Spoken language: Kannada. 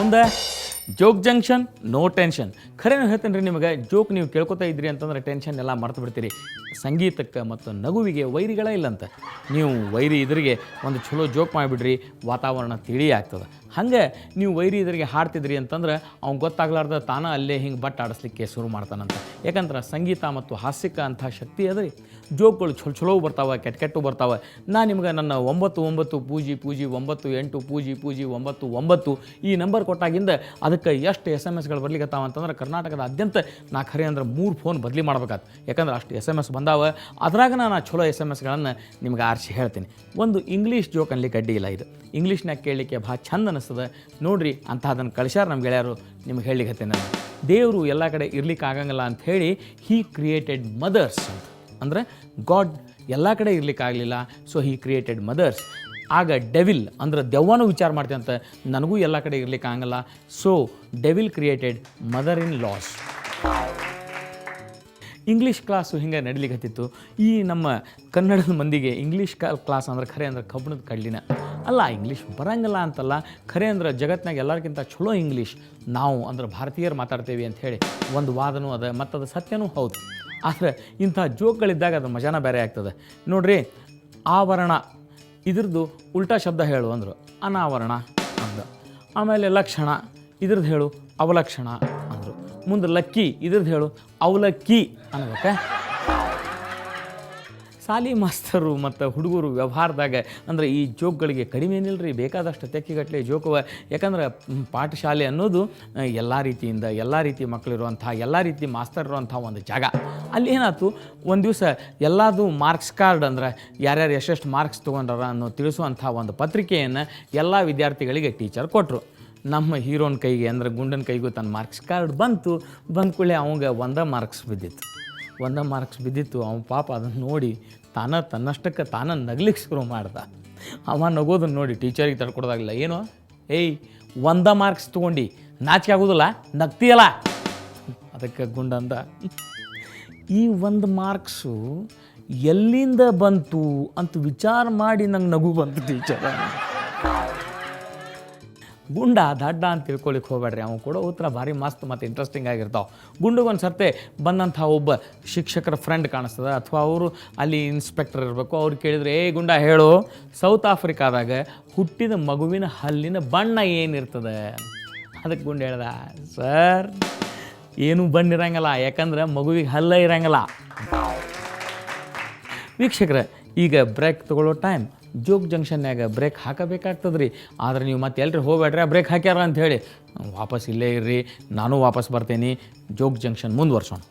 ಮುಂದೆ ಜೋಕ್ ಜಂಕ್ಷನ್ ನೋ ಟೆನ್ಷನ್. ಖರೇನು ಹೇಳ್ತೇನೆ ರೀ ನಿಮಗೆ, ಜೋಕ್ ನೀವು ಕೇಳ್ಕೊತಾ ಇದ್ರಿ ಅಂತಂದ್ರೆ ಟೆನ್ಷನ್ ಎಲ್ಲ ಮರೆತು ಬಿಡ್ತೀರಿ. ಸಂಗೀತಕ್ಕೆ ಮತ್ತು ನಗುವಿಗೆ ವೈರಿಗಳೇ ಇಲ್ಲಂತ. ನೀವು ವೈರಿ ಇದ್ರಿಗೆ ಒಂದು ಚಲೋ ಜೋಕ್ ಮಾಡಿಬಿಡ್ರಿ, ವಾತಾವರಣ ತಿಳಿ ಆಗ್ತದೆ. ಹಾಗೆ ನೀವು ವೈರಿ ಇದ್ರಿಗೆ ಹಾಡ್ತಿದ್ರಿ ಅಂತಂದ್ರೆ ಅವ್ನು ಗೊತ್ತಾಗ್ಲಾರ್ದ ತಾನ ಅಲ್ಲೇ ಹಿಂಗೆ ಬಟ್ ಆಡಿಸ್ಲಿಕ್ಕೆ ಶುರು ಮಾಡ್ತಾನಂತ. ಯಾಕಂದ್ರೆ ಸಂಗೀತ ಮತ್ತು ಹಾಸ್ಯಕ್ಕೆ ಅಂಥ ಶಕ್ತಿ ಅದ ರೀ. ಜೋಕ್ಗಳು ಚಲೋ ಬರ್ತಾವೆ, ಕೆಟ್ಟು ಬರ್ತಾವೆ. ನಾನು ನಿಮ್ಗೆ ನನ್ನ 99 ಪೂಜಿ 9 8 ಪೂಜಿ 99 ಈ ನಂಬರ್ ಕೊಟ್ಟಾಗಿಂದ ಅದಕ್ಕೆ ಎಷ್ಟು SMS ಬರ್ಲಿಕ್ಕತ್ತಾವ ಅಂತಂದ್ರೆ ಕರ್ನಾಟಕದಾದ್ಯಂತ ನಾ ಖರೆ ಅಂದ್ರೆ 3 ಫೋನ್ ಬದಲಿ ಮಾಡ್ಬೇಕಾಯ್ತು. ಯಾಕಂದ್ರೆ ಅಷ್ಟು SMS ಬಂದಾವ. ಅದ್ರಾಗ ನಾನು ಚಲೋ SMSಗಳನ್ನು ನಿಮ್ಗೆ ಆರಿಸಿ ಹೇಳ್ತೀನಿ. ಒಂದು ಇಂಗ್ಲೀಷ್ ಜೋಕ್ ಅನ್ಲಿಕ್ಕೆ ಅಡ್ಡಿ ಇಲ್ಲ. ಇದು ಇಂಗ್ಲೀಷ್ನಾಗ ಕೇಳಲಿಕ್ಕೆ ಭಾಳ ಚಂದ ಅನ್ನಿಸ್ತದೆ ನೋಡ್ರಿ. ಅಂತ ಅದನ್ನು ಕಳಿಸ್ಯಾರ ನಮ್ಮ ಗೆಳೆಯರು, ನಿಮ್ಗೆ ಹೇಳಲಿಕ್ಕೆ ನಾನು. ದೇವರು ಎಲ್ಲ ಕಡೆ ಇರ್ಲಿಕ್ಕೆ ಆಗಂಗಿಲ್ಲ ಅಂಥೇಳಿ ಹೀ ಕ್ರಿಯೇಟೆಡ್ ಮದರ್ಸ್ ಅಂತ. ಅಂದರೆ ಗಾಡ್ ಎಲ್ಲ ಕಡೆ ಇರ್ಲಿಕ್ಕಾಗಲಿಲ್ಲ, ಸೊ ಹೀ ಕ್ರಿಯೇಟೆಡ್ ಮದರ್ಸ್. ಆಗ ಡೆವಿಲ್ ಅಂದ್ರೆ ದೆವ್ವನೂ ವಿಚಾರ ಮಾಡ್ತೀವಿ ಅಂತ, ನನಗೂ ಎಲ್ಲ ಕಡೆ ಇರ್ಲಿಕ್ಕೆ ಆಗಂಗಿಲ್ಲ, so devil created mother in loss. English class ಹಿಂಗೆ ನಡಿಲಿಕ್ಕೆ ಹತ್ತಿತ್ತು. ಈ ನಮ್ಮ ಕನ್ನಡದ ಮಂದಿಗೆ ಇಂಗ್ಲೀಷ್ ಕ್ಲಾಸ್ ಅಂದ್ರೆ ಖರೆ ಅಂದ್ರೆ ಕಬ್ಬಣದ ಕಡ್ಲಿನ ಅಲ್ಲ. ಇಂಗ್ಲೀಷ್ ಬರಂಗಿಲ್ಲ ಅಂತಲ್ಲ, ಖರೆ ಅಂದ್ರೆ ಜಗತ್ತಿನಾಗ ಎಲ್ಲರಿಗಿಂತ ಚಲೋ ಇಂಗ್ಲೀಷ್ ನಾವು ಅಂದ್ರೆ ಭಾರತೀಯರು ಮಾತಾಡ್ತೇವೆ ಅಂಥೇಳಿ ಒಂದು ವಾದನೂ ಅದ, ಮತ್ತು ಅದು ಸತ್ಯನೂ ಹೌದು. ಆದರೆ ಇಂಥ ಜೋಕ್ಗಳಿದ್ದಾಗ ಅದು ಮಜಾನ ಬೇರೆ ಆಗ್ತದೆ ನೋಡ್ರಿ. ಆವರಣ ಇದ್ರದ್ದು ಉಲ್ಟಾ ಶಬ್ದ ಹೇಳು ಅಂದರು, ಅನಾವರಣ ಅಂದ. ಆಮೇಲೆ ಲಕ್ಷಣ ಇದ್ರದ್ದು ಹೇಳು, ಅವಲಕ್ಷಣ ಅಂದರು. ಮುಂದೆ ಲಕ್ಕಿ ಇದ್ರದ್ದು ಹೇಳು, ಅವಲಕ್ಕಿ ಅನ್ನಬೇಕು. ಶಾಲಿ ಮಾಸ್ತರು ಮತ್ತು ಹುಡುಗರು ವ್ಯವಹಾರದಾಗ ಅಂದ್ರೆ ಈ ಜೋಕ್ಗಳಿಗೆ ಕಡಿಮೆ ಏನಿಲ್ಲ ರೀ, ಬೇಕಾದಷ್ಟು ತೆಕ್ಕಿಗಟ್ಟಲೆ ಜೋಕವ. ಯಾಕಂದ್ರೆ ಪಾಠಶಾಲೆ ಅನ್ನೋದು ಎಲ್ಲ ರೀತಿಯಿಂದ ಎಲ್ಲ ರೀತಿ ಮಕ್ಕಳಿರುವಂಥ ಎಲ್ಲ ರೀತಿ ಮಾಸ್ತರ್ ಇರುವಂಥ ಒಂದು ಜಾಗ. ಅಲ್ಲಿ ಏನಾಯ್ತು, ಒಂದು ದಿವಸ ಎಲ್ಲದು ಮಾರ್ಕ್ಸ್ ಕಾರ್ಡ್ ಅಂದ್ರೆ ಯಾರ್ಯಾರು ಎಷ್ಟೆಷ್ಟು ಮಾರ್ಕ್ಸ್ ತೊಗೊಂಡ್ರ ಅನ್ನೋ ತಿಳಿಸುವಂಥ ಒಂದು ಪತ್ರಿಕೆಯನ್ನು ಎಲ್ಲ ವಿದ್ಯಾರ್ಥಿಗಳಿಗೆ ಟೀಚರ್ ಕೊಟ್ಟರು. ನಮ್ಮ ಹೀರೋನ ಕೈಗೆ ಅಂದ್ರೆ ಗುಂಡನ ಕೈಗೂ ತನ್ನ ಮಾರ್ಕ್ಸ್ ಕಾರ್ಡ್ ಬಂದ ಕೂಡಲೇ ಅವಂಗೆ 1 ಮಾರ್ಕ್ಸ್ ಬಿದ್ದಿತ್ತು. 1 ಮಾರ್ಕ್ಸ್ ಬಿದ್ದಿತ್ತು. ಅವನ ಪಾಪ ಅದನ್ನು ನೋಡಿ ತನ್ನಷ್ಟಕ್ಕೆ ತಾನ ನಗ್ಲಿಕ್ಕೆ ಶುರು ಮಾಡ್ದ. ಅವ ನಗೋದನ್ನು ನೋಡಿ ಟೀಚರಿಗೆ ತಡ್ಕೊಡ್ದಾಗಲಿಲ್ಲ. ಏನೋ ಏಯ್ 1 ಮಾರ್ಕ್ಸ್ ತೊಗೊಂಡು ನಾಚಿಕೆ ಆಗೋದಿಲ್ಲ, ನಗ್ತೀಯಲ್ಲ. ಅದಕ್ಕೆ ಗುಂಡಂದ, ಈ 1 ಮಾರ್ಕ್ಸು ಎಲ್ಲಿಂದ ಬಂತು ಅಂತ ವಿಚಾರ ಮಾಡಿ ನಂಗೆ ನಗು ಬಂತು ಟೀಚರ. ಗುಂಡ ದಡ್ಡ ಅಂತ ತಿಳ್ಕೊಳಿಕ್ಕೆ ಹೋಗ್ಬೇಡ್ರಿ, ಅವ್ನು ಕೊಡೋ ಉತ್ತರ ಭಾರಿ ಮಸ್ತ್ ಮತ್ತು ಇಂಟ್ರೆಸ್ಟಿಂಗ್ ಆಗಿರ್ತಾವೆ. ಗುಂಡಿಗೊಂದು ಸರ್ತೆ ಬಂದಂಥ ಒಬ್ಬ ಶಿಕ್ಷಕರ ಫ್ರೆಂಡ್ ಕಾಣಿಸ್ತದೆ, ಅಥವಾ ಅವರು ಅಲ್ಲಿ ಇನ್ಸ್ಪೆಕ್ಟರ್ ಇರಬೇಕು. ಅವ್ರು ಕೇಳಿದ್ರೆ, ಏ ಗುಂಡ ಹೇಳು, ಸೌತ್ ಆಫ್ರಿಕಾದಾಗ ಹುಟ್ಟಿದ ಮಗುವಿನ ಹಲ್ಲಿನ ಬಣ್ಣ ಏನಿರ್ತದೆ? ಅದಕ್ಕೆ ಗುಂಡ ಹೇಳ್ದ, ಸರ್ ಏನೂ ಬಣ್ಣ ಇರಂಗಿಲ್ಲ, ಯಾಕಂದ್ರೆ ಮಗುವಿಗೆ ಹಲ್ಲ ಇರಂಗಿಲ್ಲ. ವೀಕ್ಷಕರೇ, ಈಗ ಬ್ರೇಕ್ ತೊಗೊಳ್ಳೋ ಟೈಮ್. ಜೋಕ್ ಜಂಕ್ಷನ್ಯಾಗ ಬ್ರೇಕ್ ಹಾಕಬೇಕಾಗ್ತದೆ ರೀ. ಆದರೆ ನೀವು ಮತ್ತೆ ಎಲ್ಲರೂ ಹೋಗ್ಬೇಡ್ರಿ, ಬ್ರೇಕ್ ಹಾಕ್ಯಾರ ಅಂಥೇಳಿ ವಾಪಸ್ ಇಲ್ಲೇ ಇರ್ರಿ. ನಾನು ವಾಪಸ್ ಬರ್ತೀನಿ. Joke junction ಮುಂದುವರ್ಸೋಣ.